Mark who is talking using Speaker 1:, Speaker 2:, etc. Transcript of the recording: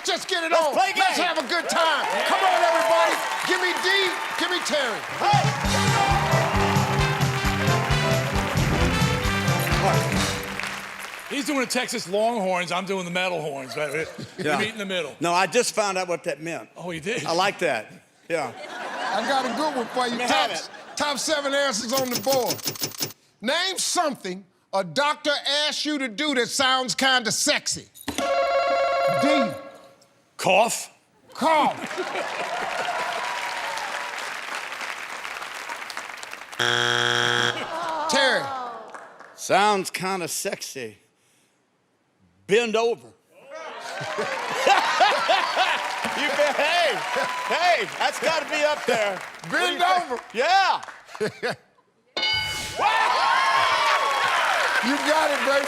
Speaker 1: just get it
Speaker 2: Let's
Speaker 1: on.
Speaker 2: play game.
Speaker 1: Let's have a good time. Come on, everybody. Give me D, give me Terry.
Speaker 3: He's doing the Texas Longhorns. I'm doing the metal horns. Right? We meet in the middle.
Speaker 2: No, I just found out what that meant.
Speaker 3: Oh, you did?
Speaker 2: I like that. Yeah.
Speaker 1: I got a good one for you. Top 7 answers on the board. Name something a doctor asks you to do that sounds kind of sexy. D.
Speaker 3: Cough.
Speaker 1: Cough. Terry.
Speaker 2: Sounds kind of sexy. Bend over. Hey, that's got to be up there.
Speaker 1: Bend over.
Speaker 2: Yeah.
Speaker 1: You got it, baby.